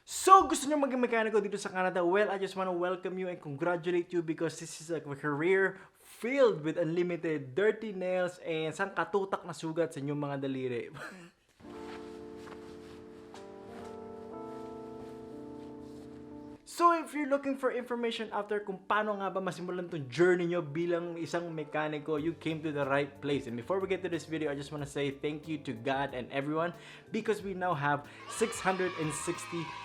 So, gusto nyo maging mekaniko dito sa Canada? Well, I just want to welcome you and congratulate you because this is a career filled with unlimited dirty nails and sangkatutak na sugat sa inyong mga daliri. So, if you're looking for information after kung paano nga ba masimulan tong journey nyo bilang isang mekaniko, you came to the right place. And before we get to this video, I just want to say thank you to God and everyone because we now have 660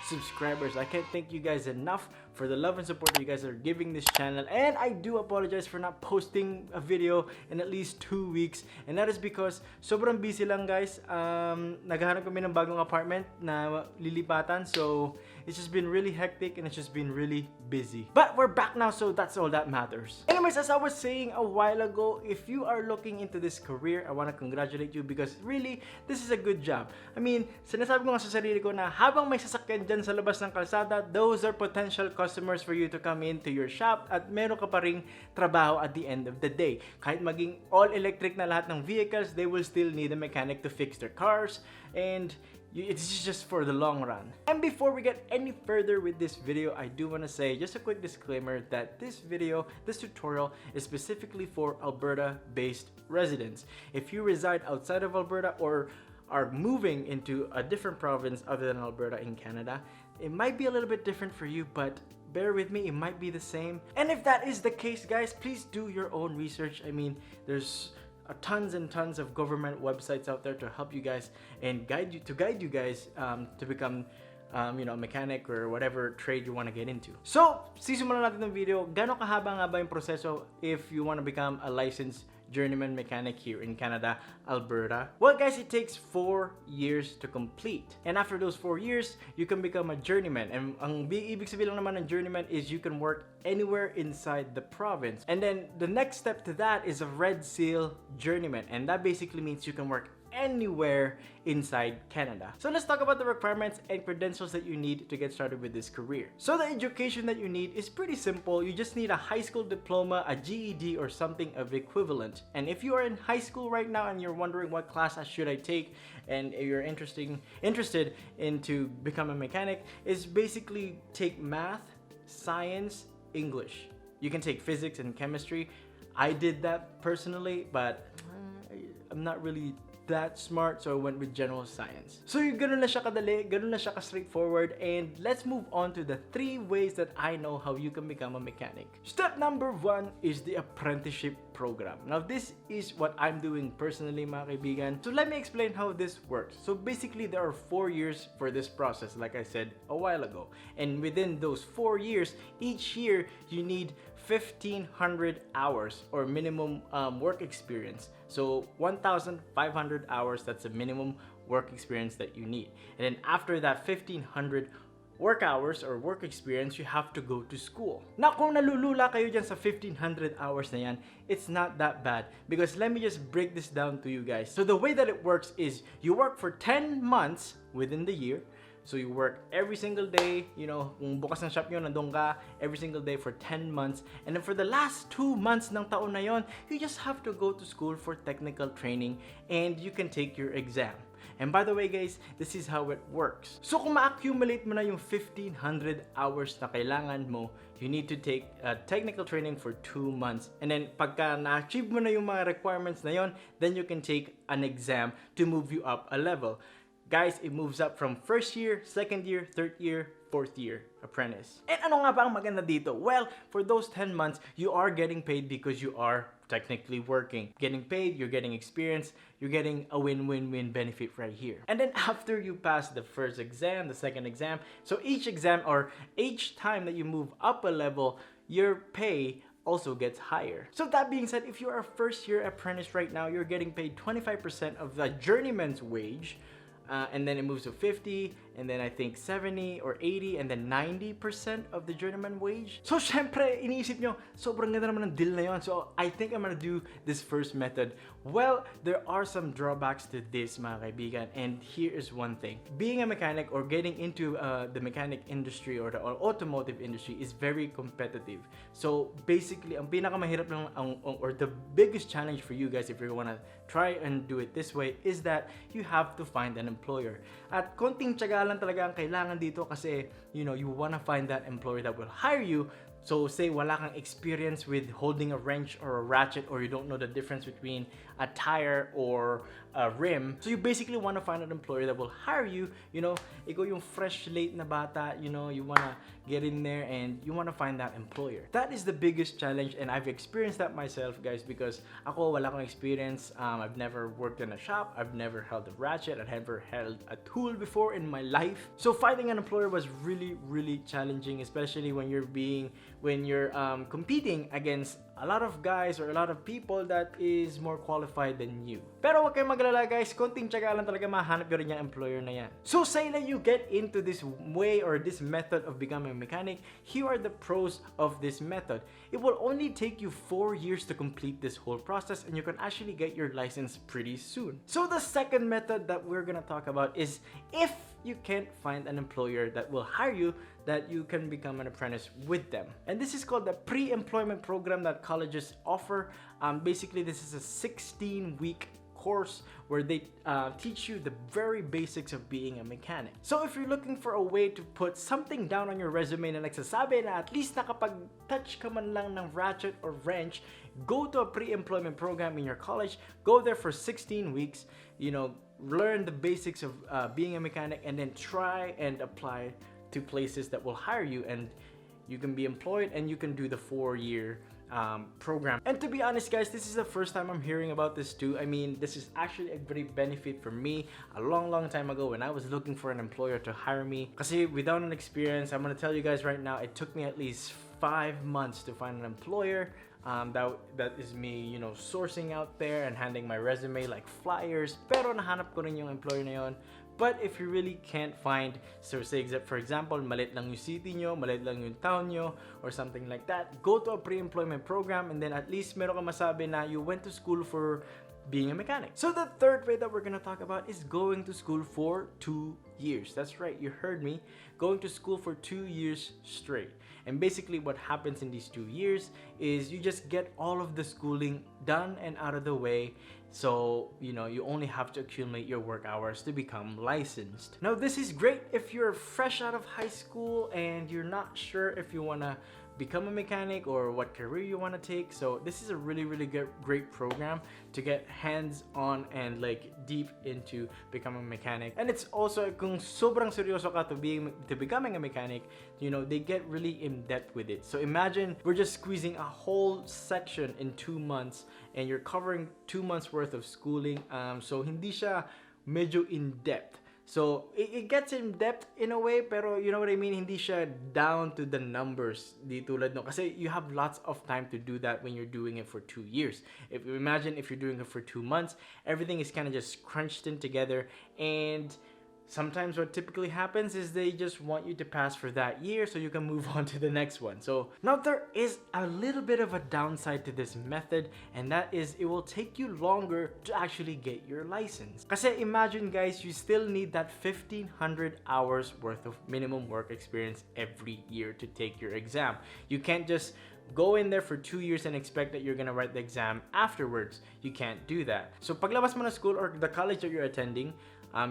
subscribers. I can't thank you guys enough for the love and support that you guys are giving this channel. And I do apologize for not posting a video in at least 2 weeks. And that is because sobrang busy lang, guys. Naghahanap kami ng bagong apartment na lilipatan. So, it's just been really hectic and it's just been really busy. But we're back now, so that's all that matters. Anyways, as I was saying a while ago, if you are looking into this career, I want to congratulate you because really, this is a good job. I mean, sinasabi ko nga sa sarili ko na habang may sasakyan dyan sa labas ng kalsada, those are potential customers for you to come into your shop at meron ka pa ring trabaho at the end of the day. Kahit maging all-electric na lahat ng vehicles, they will still need a mechanic to fix their cars and it's just for the long run. And before we get any further with this video, I do want to say just a quick disclaimer that this tutorial is specifically for Alberta-based residents. If you reside outside of Alberta or are moving into a different province other than Alberta in Canada, it might be a little bit different for you, but bear with me, it might be the same. And if that is the case, guys, please do your own research. I mean, there's tons and tons of government websites out there to help you guys and guide you guys to become a mechanic or whatever trade you want to get into. So, sisimulan natin ng video. Gano'ng kahaba nga ba yung proseso if you want to become a licensed journeyman mechanic here in Canada, Alberta? Well, guys, it takes 4 years to complete. And after those 4 years, you can become a journeyman. And ang ibig sabihin lang naman ng journeyman is you can work anywhere inside the province. And then the next step to that is a red seal journeyman. And that basically means you can work anywhere inside Canada. So let's talk about the requirements and credentials that you need to get started with this career. So the education that you need is pretty simple. You just need a high school diploma, a GED, or something of equivalent. And if you are in high school right now and you're wondering what class should I take, and you're interested into become a mechanic, is basically take math, science, English. You can take physics and chemistry. I did that personally, but I'm not really that smart, so I went with general science. So ganun na siya kadali, ganun na siya ka-straightforward, and let's move on to the 3 ways that I know how you can become a mechanic. Step number 1 is the apprenticeship program. Now this is what I'm doing personally, mga kaibigan. So let me explain how this works. So basically there are 4 years for this process, like I said a while ago. And within those 4 years, each year you need 1,500 hours or minimum work experience. So 1,500 hours, that's the minimum work experience that you need. And then after that 1,500 work hours or work experience, you have to go to school. Now, kung nalulula kayo dyan sa 1,500 hours na yan, it's not that bad because let me just break this down to you guys. So the way that it works is you work for 10 months within the year. So you work every single day, kung bukas ng shop nyo, nandun ka every single day for 10 months. And then for the last 2 months ng taon na yon, you just have to go to school for technical training and you can take your exam. And by the way, guys, this is how it works. So kung ma-accumulate mo na yung 1,500 hours na kailangan mo, you need to take technical training for 2 months. And then pagka na-achieve mo na yung mga requirements na yon, then you can take an exam to move you up a level. Guys, it moves up from first year, second year, third year, fourth year apprentice. And ano nga ba ang maganda dito? Well, for those 10 months, you are getting paid because you are technically working. Getting paid, you're getting experience, you're getting a win-win-win benefit right here. And then after you pass the first exam, the second exam, so each exam or each time that you move up a level, your pay also gets higher. So that being said, if you are a first year apprentice right now, you're getting paid 25% of the journeyman's wage. And then it moves to 50, and then I think 70 or 80, and then 90% of the journeyman wage. So syempre, iniisip nyo, sobrang ganda naman ng deal na yon. So I think I'm gonna do this first method. Well, there are some drawbacks to this, mga kaibigan, and here is one thing. Being a mechanic or getting into the mechanic industry or the automotive industry is very competitive. So basically, ang pinakamahirap lang or the biggest challenge for you guys if you wanna try and do it this way is that you have to find an employer. At konting tiyaga tiyaga lang talaga ang kailangan dito kasi, you know, you wanna find that employer that will hire you. So say wala kang experience with holding a wrench or a ratchet, or you don't know the difference between a tire or a rim. So you basically want to find an employer that will hire you. You know, ikaw yung fresh late na bata, you know, you want to get in there and you want to find that employer. That is the biggest challenge, and I've experienced that myself, guys, because ako wala akong experience. I've never worked in a shop. I've never held a ratchet. I've never held a tool before in my life. So finding an employer was really, really challenging, especially when you're competing against a lot of guys or a lot of people that is more qualified than you. Pero wag kayong maglala, guys, konting tiyaga lang talaga mahanap nyo rin yung employer na yan. So say that you get into this way or this method of becoming a mechanic, here are the pros of this method. It will only take you 4 years to complete this whole process, and you can actually get your license pretty soon. So the second method that we're gonna talk about is if you can't find an employer that will hire you, that you can become an apprentice with them. And this is called the pre-employment program that colleges offer. Basically, this is a 16-week course where they teach you the very basics of being a mechanic. So if you're looking for a way to put something down on your resume na nagsasabi na at least nakapag-touch ka man lang ng ratchet or wrench, go to a pre-employment program in your college, go there for 16 weeks, you know, learn the basics of being a mechanic, and then try and apply to places that will hire you, and you can be employed and you can do the 4-year program. And to be honest, guys, this is the first time I'm hearing about this too. I mean, this is actually a great benefit for me a long time ago when I was looking for an employer to hire me. Kasi without an experience, I'm gonna tell you guys right now, it took me at least 5 months to find an employer. That is me, you know, sourcing out there and handing my resume like flyers. Pero nahanap ko rin yung employer na yon. But if you really can't find, so say for example, malit lang yung city nyo, malit lang yung town nyo, or something like that, go to a pre-employment program, and then at least meron ka masabi na you went to school for being a mechanic. So the third way that we're gonna talk about is going to school for 2 years. That's right, you heard me. Going to school for 2 years straight. And basically what happens in these 2 years is you just get all of the schooling done and out of the way. So, you know, you only have to accumulate your work hours to become licensed. Now, this is great if you're fresh out of high school and you're not sure if you wanna become a mechanic or what career you want to take. So this is a really great program to get hands-on and like deep into becoming a mechanic. And it's also, kung sobrang seryoso ka to becoming a mechanic, you know, they get really in depth with it. So imagine we're just squeezing a whole section in 2 months, and you're covering 2 months worth of schooling. So hindi siya medyo in depth. So it gets in depth in a way, pero you know what I mean, hindi siya down to the numbers di tulad no, kasi you have lots of time to do that when you're doing it for 2 years. If you imagine if you're doing it for 2 months, everything is kind of just crunched in together, and sometimes what typically happens is they just want you to pass for that year so you can move on to the next one. So now there is a little bit of a downside to this method, and that is it will take you longer to actually get your license. Kasi imagine guys, you still need that 1,500 hours worth of minimum work experience every year to take your exam. You can't just go in there for 2 years and expect that you're gonna write the exam afterwards. You can't do that. So paglabas mo na school or the college that you're attending,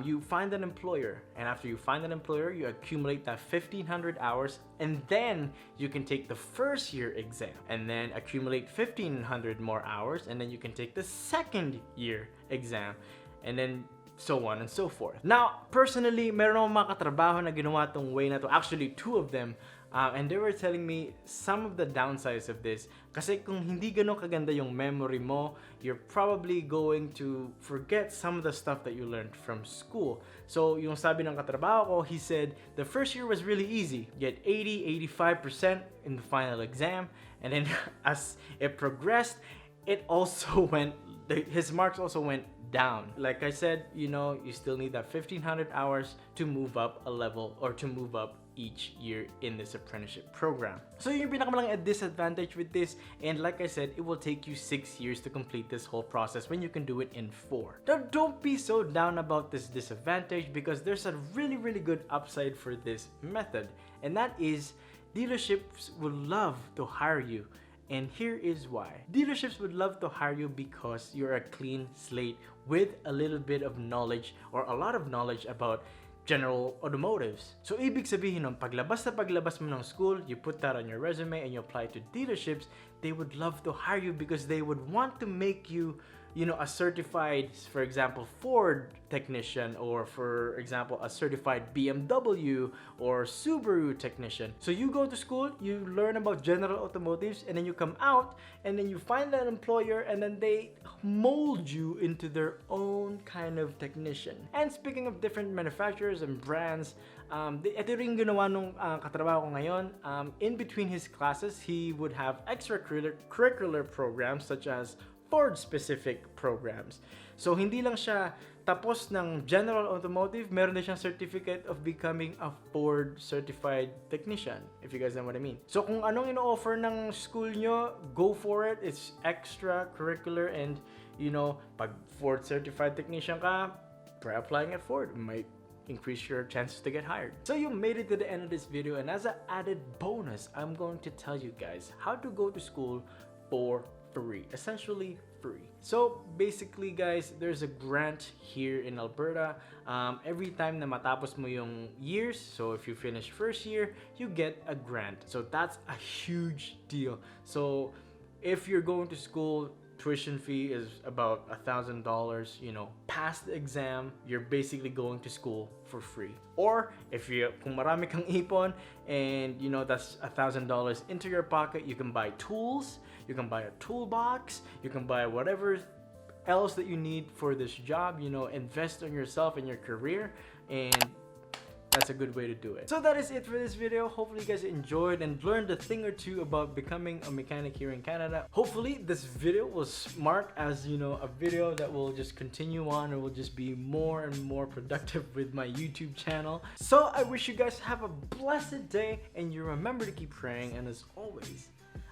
you find an employer, and after you find an employer, you accumulate that 1,500 hours, and then you can take the first year exam, and then accumulate 1,500 more hours, and then you can take the second year exam, and then so on and so forth. Now, personally, meron akong mga katrabaho na ginawa tong way na to, actually 2 of them, and they were telling me some of the downsides of this. Kasi kung hindi ganun kaganda yung memory mo, you're probably going to forget some of the stuff that you learned from school. So yung sabi ng katrabaho ko, he said the first year was really easy. Get 80-85% in the final exam, and then as it progressed, it also went, his marks also went down. Like I said, you know, you still need that 1,500 hours to move up a level or to move up each year in this apprenticeship program. So yung pinakamalang disadvantage with this, and like I said, it will take you 6 years to complete this whole process when you can do it in 4. Now don't be so down about this disadvantage, because there's a really good upside for this method, and that is dealerships would love to hire you. And here is why. Dealerships would love to hire you because you're a clean slate with a little bit of knowledge or a lot of knowledge about general automotives. So ibig sabihin nun, paglabas mo ng school, you put that on your resume and you apply to dealerships, they would love to hire you because they would want to make you, you know, a certified, for example, Ford technician, or for example, a certified BMW or Subaru technician. So you go to school, you learn about general automotives, and then you come out and then you find an employer and then they mold you into their own kind of technician. And speaking of different manufacturers and brands, ito rin ginawa nung katrabaho ko ngayon. In between his classes, he would have extracurricular programs such as Ford-specific programs. So, hindi lang siya tapos ng general automotive, meron din siyang certificate of becoming a Ford certified technician, if you guys know what I mean. So, kung anong ino-offer ng school nyo, go for it. It's extracurricular, and, you know, pag Ford certified technician ka, try applying at Ford. It might increase your chances to get hired. So you made it to the end of this video, and as an added bonus, I'm going to tell you guys how to go to school for free, essentially free. So basically guys, there's a grant here in Alberta. Every time na matapos mo yung years, so if you finish first year, you get a grant. So that's a huge deal. So if you're going to school, tuition fee is about $1,000, you know, pass the exam, you're basically going to school for free. Or if kung marami kang ipon and you know that's $1,000 into your pocket, you can buy tools, you can buy a toolbox, you can buy whatever else that you need for this job, you know, invest in yourself and your career, and that's a good way to do it. So that is it for this video. Hopefully you guys enjoyed and learned a thing or two about becoming a mechanic here in Canada. Hopefully this video will mark as, you know, a video that will just continue on, or will just be more and more productive with my YouTube channel. So I wish you guys have a blessed day, and you remember to keep praying, and as always,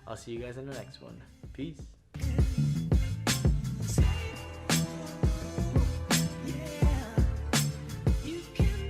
I'll see you guys in the next one. Peace.